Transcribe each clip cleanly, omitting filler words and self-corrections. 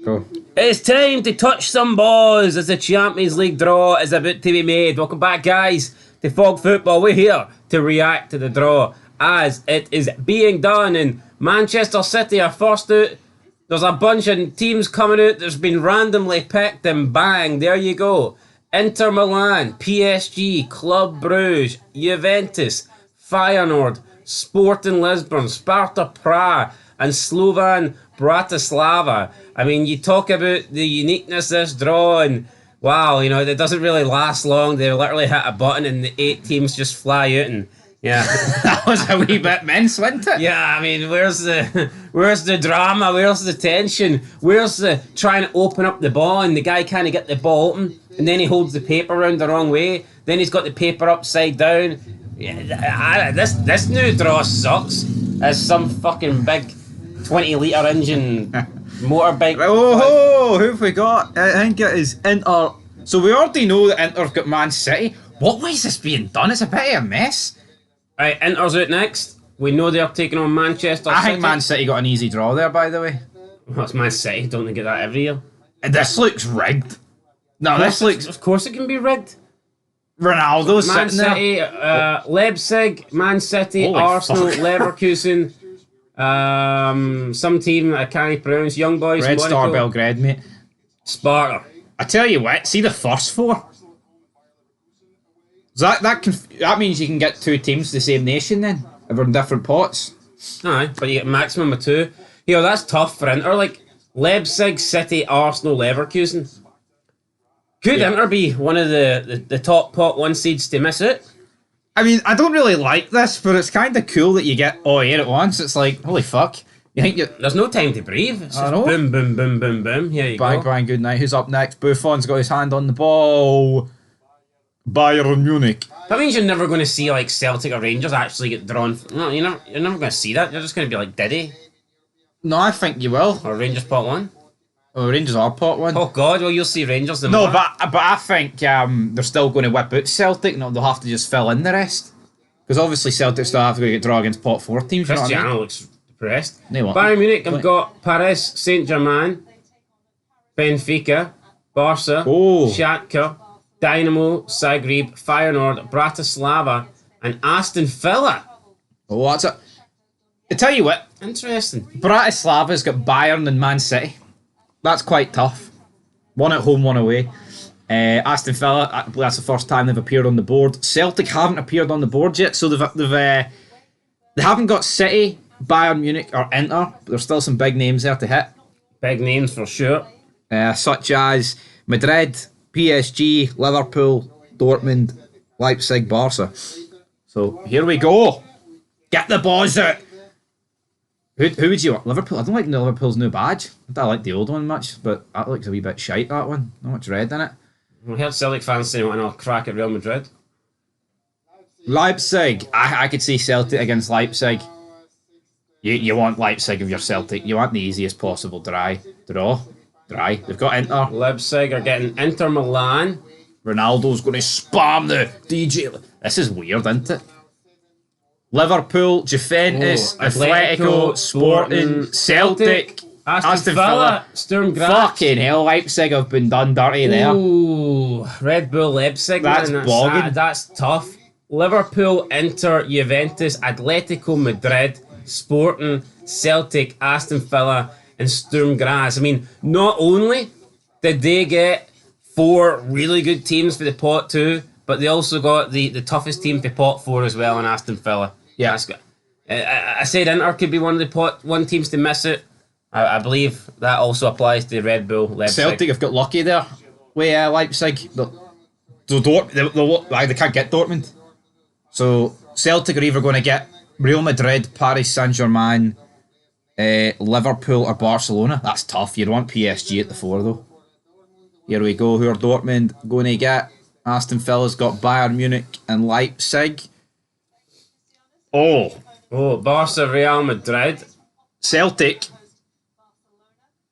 Go. It's time to touch some balls as the Champions League draw is about to be made. Welcome back, guys, to Fog Football. We're here to react to the draw as it is being done. And Manchester City are first out. There's a bunch of teams coming out that's been randomly picked, and bang, there you go. Inter Milan, PSG, Club Brugge, Juventus, Feyenoord, Sporting Lisbon, Sparta Prague, and Slovan Bratislava. I mean, you talk about the uniqueness of this draw, and wow, you know, it doesn't really last long. They literally hit a button and the 8 teams just fly out, and yeah. That was a wee bit mince, wasn't it? Yeah, I mean, where's the drama? Where's the tension? Where's the trying to open up the ball and the guy can't get the ball open, and then he holds the paper around the wrong way. Then he's got the paper upside down. Yeah, this new draw sucks. As some fucking big 20-litre engine motorbike. Oh, who have we got? I think it is Inter. So we already know that Inter's got Man City. What way is this being done? It's a bit of a mess. Right, Inter's out next. We know they're taking on Manchester City. I think Man City got an easy draw there, by the way. Well, it's Man City. Don't they get that every year? And this looks rigged. No, this looks... Of course it can be rigged. Ronaldo's Man sitting City, there. Leipzig, Man City, Holy Arsenal, fuck. Leverkusen, some team that I can't pronounce, Young Boys, Red Monaco, Star Belgrade, mate. Sparta. I tell you what, see the first 4? That means you can get 2 teams the same nation then, if we're in different pots. Aye, but you get a maximum of 2. You know, that's tough for Inter. Like, Leipzig, City, Arsenal, Leverkusen. Could Inter be one of the top pot 1 seeds to miss it? I mean, I don't really like this, but it's kind of cool that you get all 8 at once. It's like, holy fuck. You think you... There's no time to breathe. It's just boom, boom, boom, boom, boom. Here you Bang, go. bang, good night. Who's up next? Buffon's got his hand on the ball. Bayern Munich. That means you're never going to see like Celtic or Rangers actually get drawn. No, you're never going to see that. You're just going to be like Diddy No, I think you will. or Rangers pot 1. Oh, Rangers are pot 1. Oh God, well you'll see Rangers. No, but I think they're still going to whip out Celtic. No, they'll have to just fill in the rest. Because obviously Celtic still have to go get draw against pot 4 teams. Cristiano You know what I mean? looks depressed. No, what? Bayern Munich have got Paris Saint-Germain, Benfica, Barca, Oh. Shakhtar, Dynamo, Zagreb, Feyenoord, Bratislava, and Aston Villa. Oh, that's it. I tell you what, Interesting. Bratislava's got Bayern and Man City. That's quite tough. 1 at home, 1 away. Aston Villa, that's the first time they've appeared on the board. Celtic haven't appeared on the board yet, so they haven't got City, Bayern Munich, or Inter, but there's still some big names there to hit. Big names for sure. Such as Madrid, PSG, Liverpool, Dortmund, Leipzig, Barca. So here we go. Get the balls out. Who would you want? Liverpool? I don't like Liverpool's new badge. I don't like the old one much, but that looks a wee bit shite, that one. Not much red in it. I heard Celtic fans saying want another crack at Real Madrid. Leipzig. I could see Celtic against Leipzig. You want Leipzig if you're Celtic. You want the easiest possible draw. They've got Inter. Leipzig are getting Inter Milan. Ronaldo's going to spam the DJ. This is weird, isn't it? Liverpool, Juventus, Atletico, Sporting, Celtic, Aston Villa, Sturm Graz. Fucking hell, Leipzig have been done dirty there. Ooh, Red Bull Leipzig. That's bogging. That's tough. Liverpool, Inter, Juventus, Atletico Madrid, Sporting, Celtic, Aston Villa, and Sturm Graz. I mean, not only did they get 4 really good teams for the pot 2, but they also got the toughest team for pot 4 as well in Aston Villa. Yeah. That's good. I said Inter could be one of the pot 1 teams to miss it. I believe that also applies to Red Bull Leipzig. Celtic have got lucky there with Leipzig. They can't get Dortmund. So Celtic are either going to get Real Madrid, Paris Saint-Germain, Liverpool or Barcelona. That's tough. You'd want PSG at the 4 though. Here we go. Who are Dortmund going to get? Aston Villa's got Bayern Munich and Leipzig. Oh, Barca, Real Madrid. Celtic.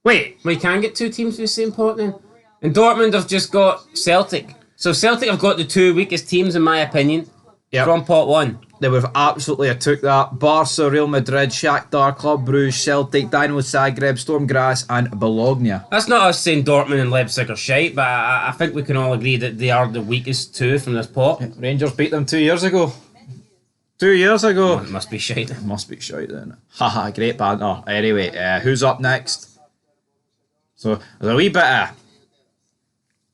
Wait, We can get 2 teams for the same pot then. And Dortmund have just got Celtic. So Celtic have got the 2 weakest teams in my opinion. Yep. From pot 1. They would have absolutely took that. Barca, Real Madrid, Shakhtar, Club Brugge, Celtic, Dynamo Zagreb, Storm Graz and Bologna. That's not us saying Dortmund and Leipzig are shite, but I think we can all agree that they are the weakest two from this pot. Rangers beat them 2 years ago. 2 years ago. It must be shite. It must be shite then. Haha, great banter. Anyway, who's up next? So there's a wee bit of...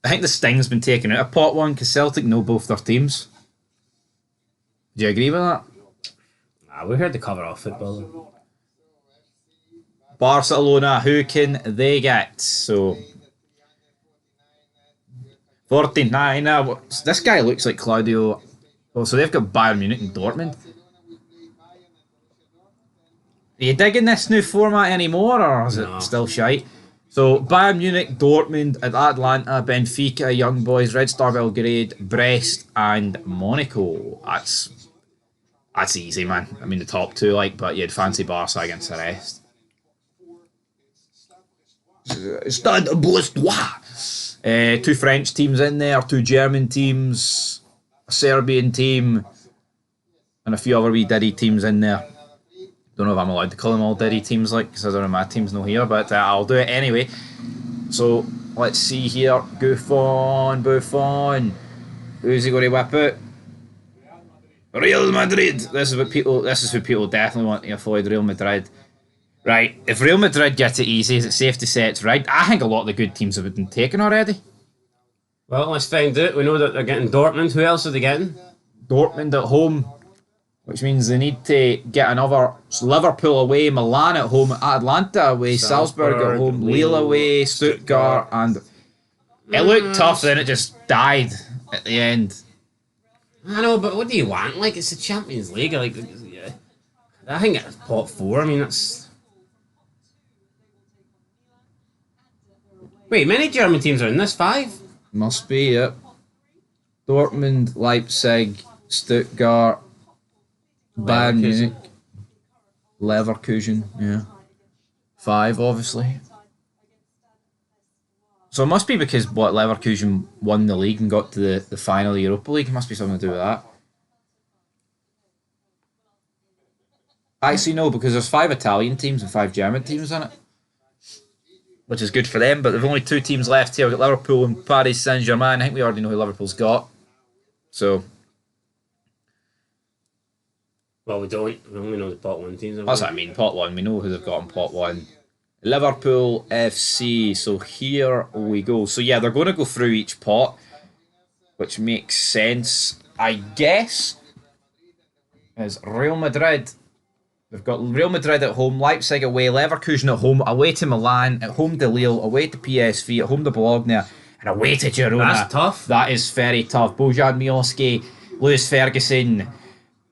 I think the sting's been taken out of pot one because Celtic know both their teams. Do you agree with that? We heard the cover off football. Barcelona, who can they get? So 49. This guy looks like Claudio. Oh, so they've got Bayern Munich and Dortmund. Are you digging this new format anymore, or is it still shite? So Bayern Munich, Dortmund, Atlanta, Benfica, Young Boys, Red Star Belgrade, Brest, and Monaco. That's easy, man. I mean, the top two, but you'd fancy Barca against the rest. Stade Brestois. 2 French teams in there, 2 German teams, a Serbian team, and a few other wee diddy teams in there. Don't know if I'm allowed to call them all diddy teams, because I don't know my team's not here, but I'll do it anyway. So let's see here. Buffon. Who's he going to whip out? Real Madrid. This is who people definitely want to avoid. Real Madrid. Right. If Real Madrid get it easy, is it safe to say it's right? I think a lot of the good teams have been taken already. Well, let's find out. We know that they're getting Dortmund. Who else are they getting? Dortmund at home, which means they need to get another. So Liverpool away, Milan at home, Atlanta away, Salzburg at home, Lille away, Stuttgart, and it looked tough. Then it just died at the end. I know, but what do you want? It's the Champions League. I think it's pot 4. I mean, that's... Wait, many German teams are in this? 5? Must be, yep. Dortmund, Leipzig, Stuttgart, Bayern Munich, Leverkusen, yeah. 5, obviously. So it must be because Leverkusen won the league and got to the final of the Europa League. It must be something to do with that. Actually, no, because there's 5 Italian teams and 5 German teams in it, which is good for them. But there've only 2 teams left here. We've got Liverpool and Paris Saint-Germain. I think we already know who Liverpool's got. So, well, we don't. We only know the pot 1 teams. That's what I mean. Pot 1. We know who they've got in pot 1. Liverpool FC. So here we go. So yeah, they're going to go through each pot, which makes sense, I guess. Is Real Madrid. They've got Real Madrid at home, Leipzig away, Leverkusen at home, away to Milan, at home to Lille, away to PSV, at home to Bologna, and away to Girona. That's tough. That is very tough. Bojan Miloski, Lewis Ferguson,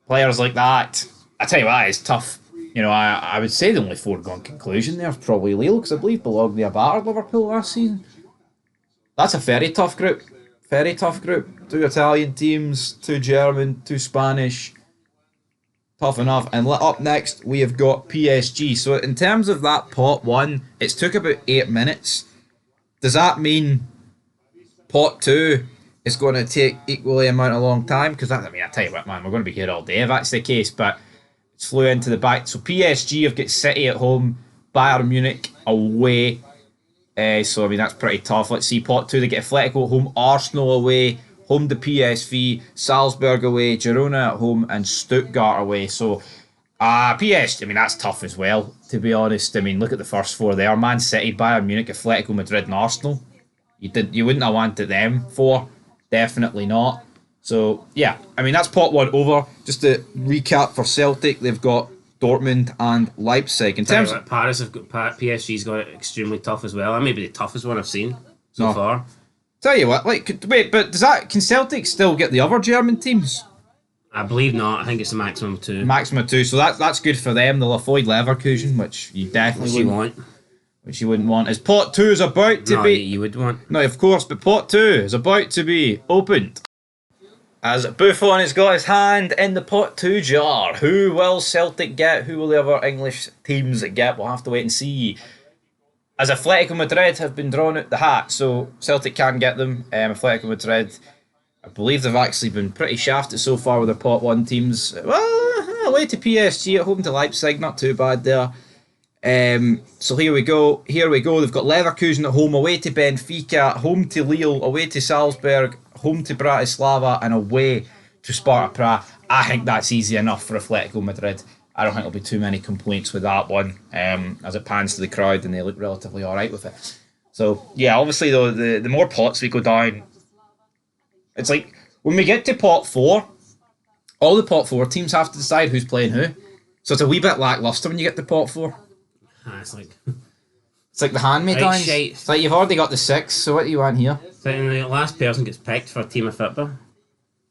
players like that. I tell you what, it's tough. I would say the only foregone conclusion there is probably Lille, because I believe Bologna battered Liverpool last season. That's a very tough group. Very tough group. 2 Italian teams, 2 German, 2 Spanish. Tough enough. And up next, we have got PSG. So in terms of that pot 1, it's took about 8 minutes. Does that mean pot 2 is going to take equally amount of long time? Because I tell you what, man, we're going to be here all day if that's the case. But it's flew into the back. So PSG have got City at home, Bayern Munich away. So that's pretty tough. Let's see, pot 2, they get Atletico at home, Arsenal away, home to PSV, Salzburg away, Girona at home, and Stuttgart away. So, PSG, that's tough as well, to be honest. Look at the first 4 there. Man City, Bayern Munich, Atletico Madrid, and Arsenal. You wouldn't have wanted them 4. Definitely not. So, yeah, that's pot 1 over. Just to recap for Celtic, they've got Dortmund and Leipzig. In terms of Paris, PSG's got it extremely tough as well. That may be the toughest one I've seen so far. Tell you what, but can Celtic still get the other German teams? I believe not. I think it's a maximum of 2. Maximum of 2, so that's good for them. They'll avoid Leverkusen, which you definitely wouldn't. Which you wouldn't want. As pot 2 is about to be... you would want. No, of course, but pot 2 is about to be opened. As Buffon has got his hand in the pot 2 jar. Who will Celtic get? Who will the other English teams get? We'll have to wait and see. As Atletico Madrid have been drawn out the hat, so Celtic can get them. Atletico Madrid I believe they've actually been pretty shafted so far with their pot one teams. Well, away to PSG, at home to Leipzig, not too bad there. So here we go. They've got Leverkusen at home, away to Benfica, home to Lille, away to Salzburg, home to Bratislava, and away to Sparta Prague. I think that's easy enough for Atletico Madrid. I don't think there'll be too many complaints with that one, as it pans to the crowd and they look relatively alright with it. So, yeah, obviously, though, the more pots we go down, it's like when we get to pot 4, all the pot 4 teams have to decide who's playing who. So it's a wee bit lacklustre when you get to pot 4. It's like the hand-me-downs. Right, it's like you've already got the 6, so what do you want here? So the last person gets picked for a team of football.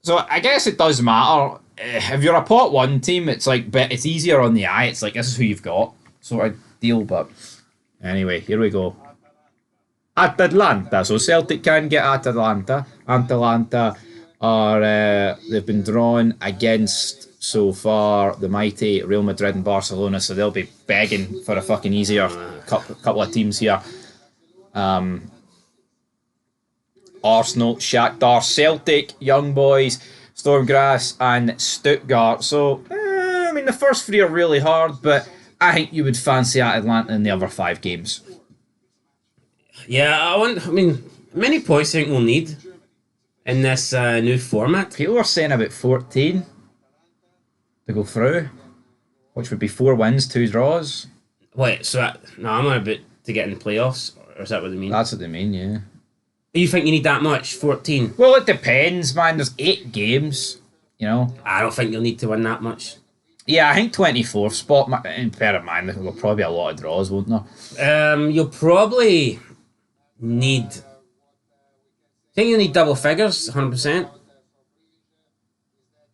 So I guess it does matter. If you're a pot 1 team, it's like it's easier on the eye. It's like this is who you've got, sort of deal. But anyway, here we go. Atalanta. So Celtic can get Atalanta. Atalanta are they've been drawn against so far the mighty Real Madrid and Barcelona, so they'll be begging for a fucking easier couple of teams here. Arsenal, Shakhtar, Celtic, Young Boys, Stormgrass, and Stuttgart. So I mean the first 3 are really hard, but I think you would fancy Atalanta in the other 5 games. Yeah, I mean, how many points do you think we'll need in this new format? People are saying about 14 to go through, which would be 4 wins, 2 draws. Wait, so I'm on about to get in the playoffs, or is that what they mean? That's what they mean, yeah. You think you need that much? 14? Well, it depends, man. There's 8 games, you know. I don't think you'll need to win that much. Yeah, I think 24th spot, and bear in mind, there'll probably be a lot of draws, won't there? You'll probably need... I think you'll need double figures, 100%.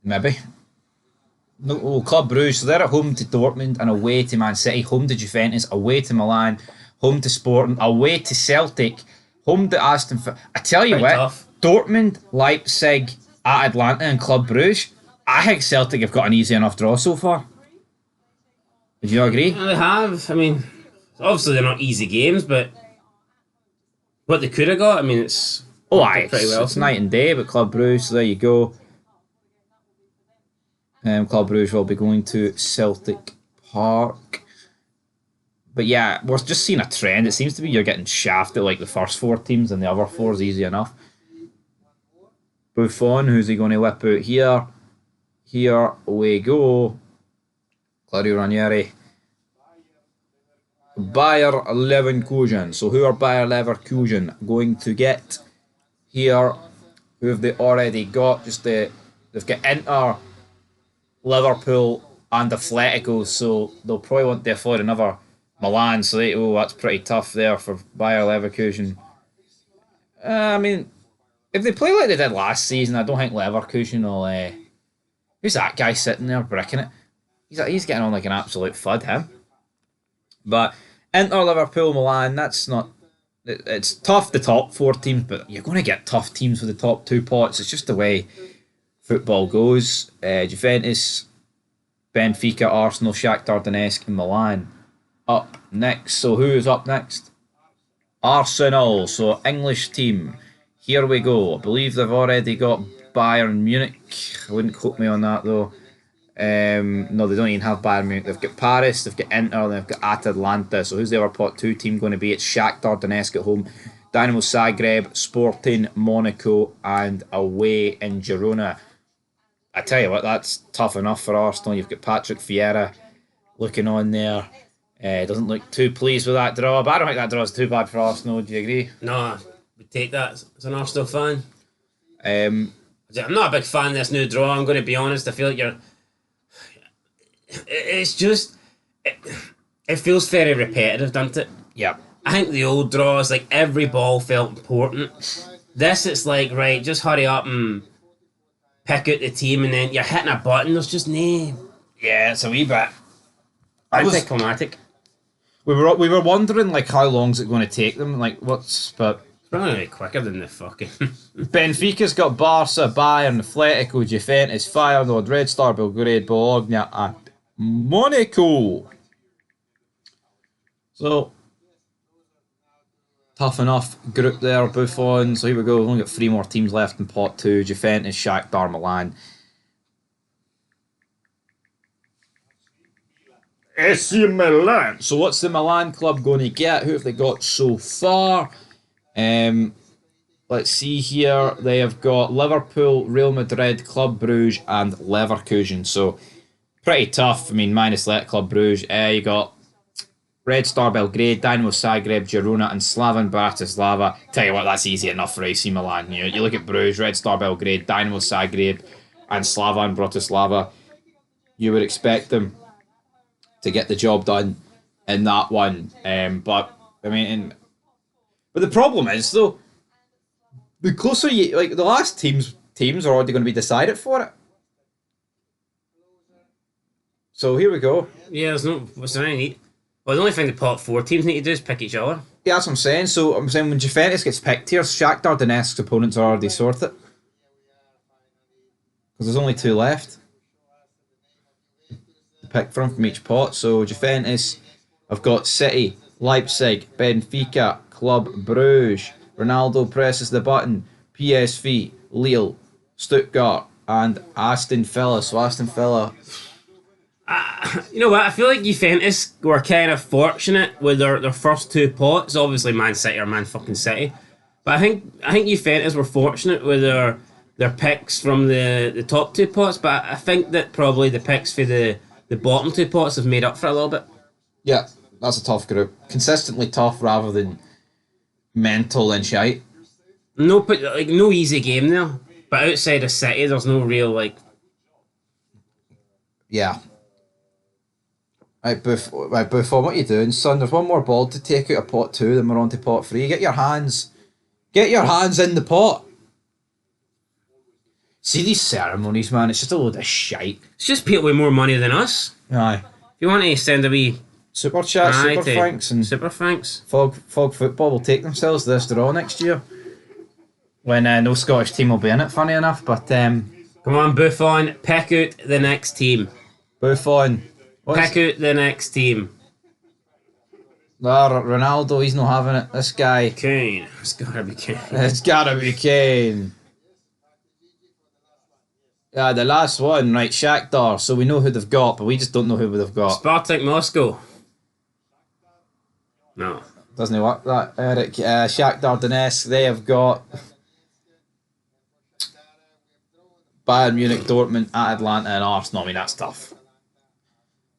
Maybe. No, Club Brugge, so they're at home to Dortmund and away to Man City, home to Juventus, away to Milan, home to Sporting, away to Celtic, home to Aston Villa. I tell you what, tough. Dortmund, Leipzig, at Atlanta and Club Brugge, I think Celtic have got an easy enough draw so far. Would you agree? Yeah, they have. I mean, obviously they're not easy games, but what they could have got, I mean, it's... Oh, aye, pretty well. it's night and day, but Club Brugge, so there you go. Club Brugge will be going to Celtic Park. But yeah, we're just seeing a trend. It seems to be you're getting shafted like the first 4 teams and the other 4 is easy enough. Buffon, who's he going to whip out here? Here we go. Claudio Ranieri. Bayer Leverkusen. So who are Bayer Leverkusen going to get here? Who have they already got? They've got Inter, Liverpool and Atletico, so they'll probably want to afford another Milan, so that's pretty tough there for Bayer Leverkusen. I mean, if they play like they did last season, I don't think Leverkusen will... who's that guy sitting there bricking it? He's getting on like an absolute fud, him. But Inter, Liverpool, Milan, that's not... It's tough, the top 4 teams, but you're going to get tough teams with the top 2 pots. It's just the way football goes. Juventus, Benfica, Arsenal, Shakhtar Donetsk, and Milan up next. So who is up next? Arsenal. So English team. Here we go. I believe they've already got Bayern Munich. I wouldn't quote me on that though. No, they don't even have Bayern Munich. They've got Paris, they've got Inter, they've got Atalanta. So who's the other pot 2 team going to be? It's Shakhtar Donetsk at home, Dynamo Zagreb, Sporting, Monaco, and away in Girona. I tell you what, that's tough enough for Arsenal. You've got Patrick Vieira looking on there. Doesn't look too pleased with that draw, but I don't think that draw is too bad for Arsenal. Do you agree? No, we take that as an Arsenal fan. Um, I'm not a big fan of this new draw, I'm going to be honest. I feel like it's just... It feels very repetitive, doesn't it? yeah. I think the old draws, like, every ball felt important. This, it's like, right, just hurry up and pick out the team, and then you're hitting a button. There's just no... Yeah, it's a wee bit. Anticlimactic. We were wondering like how long's it going to take them, like but It's probably quicker than the fucking... Benfica's got Barca, Bayern, Atletico, Juventus, Feyenoord, Red Star Belgrade, Bologna, and Monaco. So Tough enough group there, Buffon. So here we go. We've only got 3 more teams left in pot 2. Juventus, Shakhtar, Milan. AC Milan. So what's the Milan club going to get? Who have they got so far? Let's see here. They have got Liverpool, Real Madrid, Club Brugge, and Leverkusen. So pretty tough. I mean, minus Club Brugge. You got Red Star Belgrade, Dynamo Zagreb, Girona, and Slavan Bratislava. Tell you what, that's easy enough for AC Milan. You look at Bruges, Red Star Belgrade, Dynamo Zagreb, and Slavan Bratislava. You would expect them to get the job done in that one. But the problem is though, the closer you the last teams are already going to be decided for it. So here we go. Yeah, what's there any need? Well, the only thing the pot 4 teams need to do is pick each other. Yeah, that's what I'm saying. So I'm saying when Juventus gets picked here, Shakhtar Donetsk's opponents are already sorted. Because there's only 2 left to pick from each pot. So Juventus have got City, Leipzig, Benfica, Club Brugge. Ronaldo presses the button. PSV, Lille, Stuttgart, and Aston Villa. So Aston Villa... You know what? I feel like Juventus were kind of fortunate with their first 2 pots. Obviously, Man City or Man fucking City, but I think Juventus were fortunate with their picks from the top 2 pots. But I think that probably the picks for the bottom 2 pots have made up for it a little bit. Yeah, that's a tough group. Consistently tough rather than mental and shite. No easy game there. But outside of City, there's no real Yeah. Right, Buffon, what are you doing, son? There's one more ball to take out of pot 2, then we're on to pot 3. Get your hands in the pot. See these ceremonies, man, it's just a load of shite. It's just people with more money than us. Aye. If you want to send a wee... Super chat, super thanks, and super thanks. Fog Football will take themselves to this draw next year. When no Scottish team will be in it, funny enough, but... Come on, Buffon, pick out the next team. Buffon... Pick out the next team. Ronaldo, he's not having it. This guy. Kane. It's gotta be Kane. It's gotta be Kane. Yeah, the last one, right, Shakhtar. So we know who they've got, but we just don't know who they've got. Spartak Moscow. No. Doesn't work that, Eric. Shakhtar Donetsk, they have got Bayern Munich, Dortmund, at Atlanta, and Arsenal. I mean, that's tough.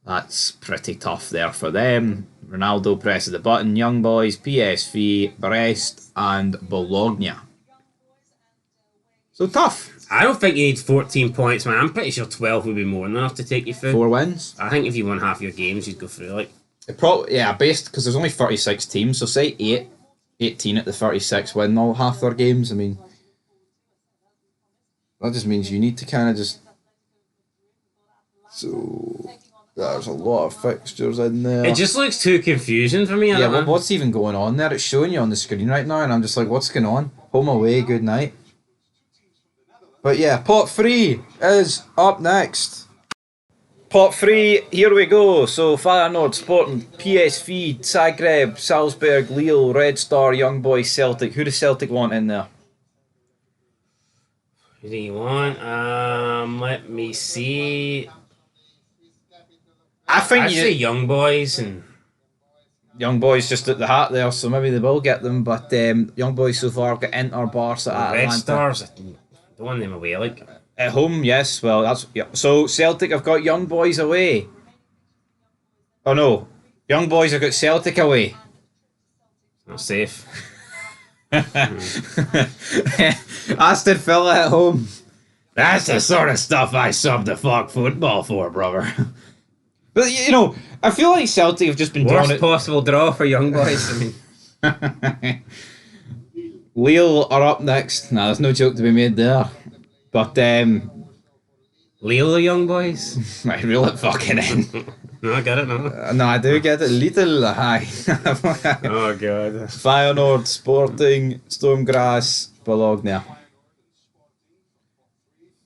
That's pretty tough there for them. Ronaldo presses the button. Young Boys, PSV, Brest, and Bologna. So tough. I don't think you need 14 points, man. I'm pretty sure 12 would be more than enough to take you through. 4 wins? I think if you won half your games, you'd go through, based, because there's only 36 teams, so say 18 at the 36 win all half their games. I mean, that just means you need to kind of just... So... There's a lot of fixtures in there. It just looks too confusing for me. What's even going on there? It's showing you on the screen right now, and I'm just like, what's going on? Home away, good night. But yeah, pot 3 is up next. Pot 3, here we go. So Feyenoord, Sporting, PSV, Zagreb, Salzburg, Lille, Red Star, Young Boys, Celtic. Who does Celtic want in there? Who do you want? Let me see. I'd say Young Boys and Young Boys just at the hat there, so maybe they will get them. But Young Boys so far got Inter, Barca, Atlanta. Red Stars. I don't want them away at home. Yes, well that's So Celtic have got Young Boys away. Oh no, Young Boys have got Celtic away. Not safe. Aston Villa at home. That's the sort of stuff I sub the fuck football for, brother. But, I feel like Celtic have just been drawn... Worst possible draw for Young Boys. Lille are up next. Nah, there's no joke to be made there. But, Lille Young Boys? Right, reel it fucking in. No, I get it now. No, I do get it. Little high. Oh, God. Feyenoord, Sporting, Stormgrass, Bologna.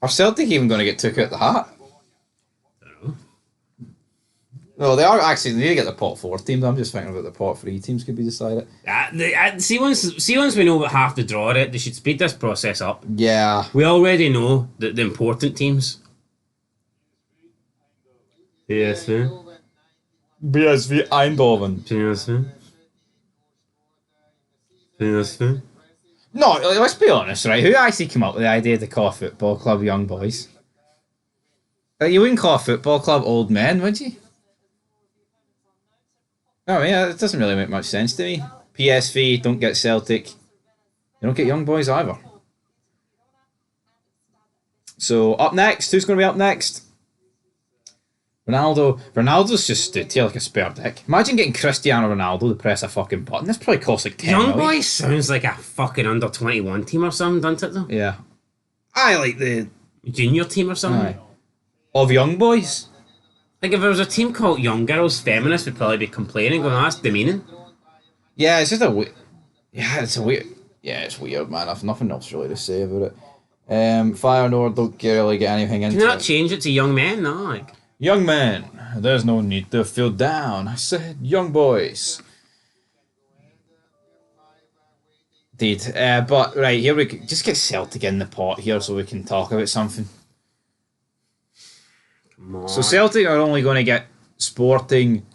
Are Celtic even going to get took out the hat? No, they are actually. They need to get the pot 4 teams. I'm just thinking about the pot 3 teams could be decided. Once we know about half the draw it, they should speed this process up. Yeah. We already know that the important teams. PSV. BSV Eindhoven. PSV. No, let's be honest, right? Who actually came up with the idea to call a football club young boys? You wouldn't call a football club old men, would you? No, yeah, it doesn't really make much sense to me. PSV don't get Celtic. They don't get young boys either. So up next, who's going to be up next? Ronaldo. Ronaldo's just stood here like a spare dick. Imagine getting Cristiano Ronaldo to press a fucking button. This probably costs like 10 Young million. Boys sounds like a fucking under 21 team or something, doesn't it though? Yeah. I like the junior team or something. Aye. Of young boys. Like if there was a team called Young Girls, feminists would probably be complaining, going, "Oh, that's demeaning." Yeah, it's just a weird. Yeah, it's a weird. Yeah, it's weird, man. I've nothing else really to say about it. Feyenoord don't really get anything into Can you not it. change it to young men? No, like Young men, there's no need to feel down. I said young boys. Indeed. But right, here we go. Just get Celtic in the pot here so we can talk about something. come on. So Celtic are only going to get Sporting,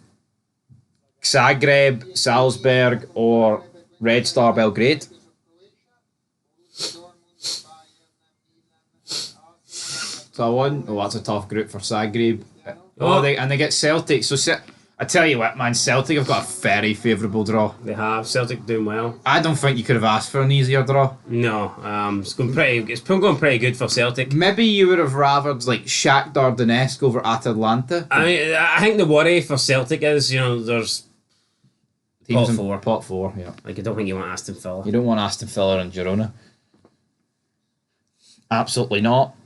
Zagreb, Salzburg, or Red Star Belgrade. So one, oh, that's a tough group for Zagreb. They get Celtic. So I tell you what, man, Celtic have got a very favourable draw. They have Celtic doing well. I don't think you could have asked for an easier draw. No, it's going pretty good for Celtic. Maybe you would have rathered like Shakhtar Donetsk over Atalanta. I think the worry for Celtic is, there's Teams pot in 4. Pot 4, yeah. Like I don't think you want Aston Villa. You don't want Aston Villa and Girona. Absolutely not.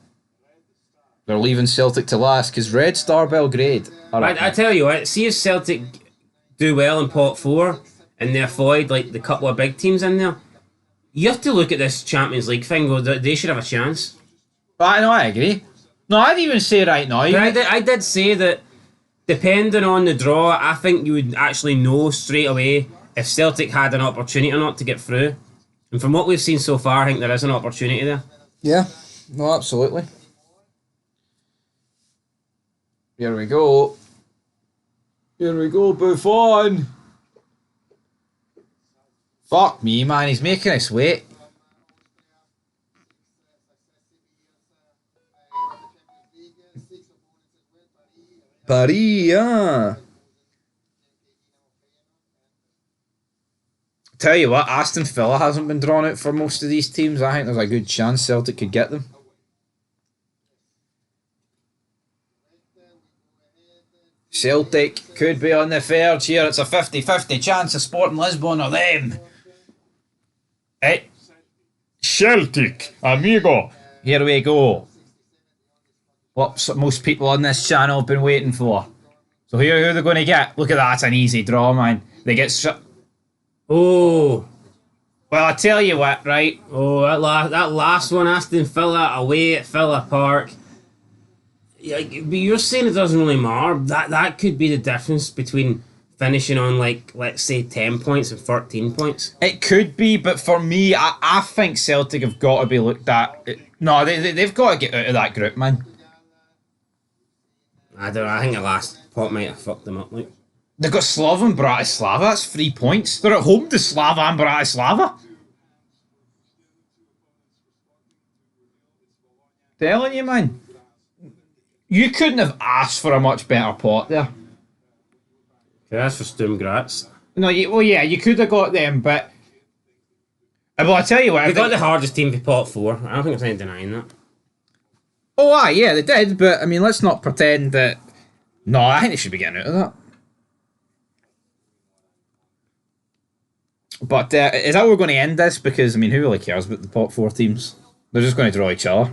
They're leaving Celtic to last because Red Star Belgrade. I tell you what, see if Celtic do well in pot 4 and they avoid like the couple of big teams in there. You have to look at this Champions League thing. Go, they should have a chance. I agree. No, I'd even say right now. I did say that depending on the draw, I think you would actually know straight away if Celtic had an opportunity or not to get through. And from what we've seen so far, I think there is an opportunity there. Yeah, no, absolutely. Here we go. Here we go, Buffon. Fuck me, man. He's making us wait. Paris, yeah. Tell you what, Aston Villa hasn't been drawn out for most of these teams. I think there's a good chance Celtic could get them. Celtic could be on the verge here. It's a 50-50 chance of Sporting Lisbon or them. Hey. Celtic, amigo. Here we go. What most people on this channel have been waiting for. So here, who are they going to get? Look at that, it's an easy draw, man. They get... Oh. Well, I tell you what, right? Oh, that last one, Aston Villa, away at Villa Park. Yeah, but you're saying it doesn't really matter. That could be the difference between finishing on, like, let's say 10 points and 13 points. It could be, but for me, I think Celtic have got to be looked at. No, they've got to get out of that group, man. I don't know. I think the last pot might have fucked them up, like. They've got Slovan Bratislava. That's 3 points. They're at home to Slavan Bratislava. Telling you, man. You couldn't have asked for a much better pot there. Okay, that's for Sturm Graz. No, yeah, you could have got them, but... Well, I tell you what... They got the hardest team for pot 4. I don't think there's any denying that. Oh, aye, yeah, they did, but, I mean, let's not pretend that... No, I think they should be getting out of that. But is that where we're going to end this? Because, I mean, who really cares about the pot 4 teams? They're just going to draw each other.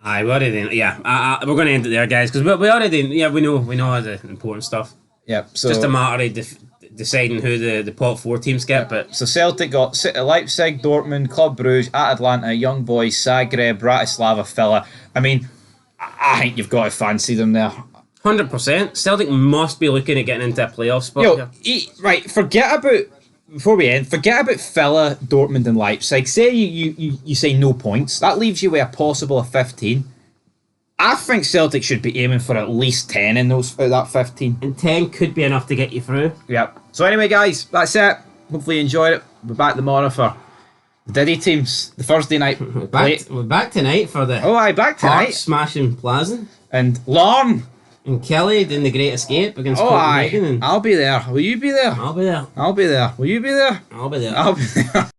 Aye, we already... Yeah, we're going to end it there, guys, because we already... Yeah, we know the important stuff. Yep, so... Just a matter of deciding who the pot 4 teams get, but... So Celtic got Leipzig, Dortmund, Club Brugge, Atalanta, Young Boys, Zagreb, Bratislava, Villa. I mean, I think you've got to fancy them there. 100%. Celtic must be looking at getting into a playoff spot Yo, here. right, forget about, before we end, forget about Villa, Dortmund and Leipzig. Say you say no points. That leaves you with a possible of 15. I think Celtic should be aiming for at least 10 in those out of that 15. And 10 could be enough to get you through. Yep. So anyway, guys, that's it. Hopefully you enjoyed it. We're back tomorrow for the Diddy teams, the Thursday night. We're back tonight for the Oh, aye, back tonight. smashing Plaza. And Lorne. And Kelly doing the Great Escape against Oh, aye. Copenhagen. I'll be there. Will you be there? I'll be there. I'll be there. Will you be there? I'll be there. I'll be there.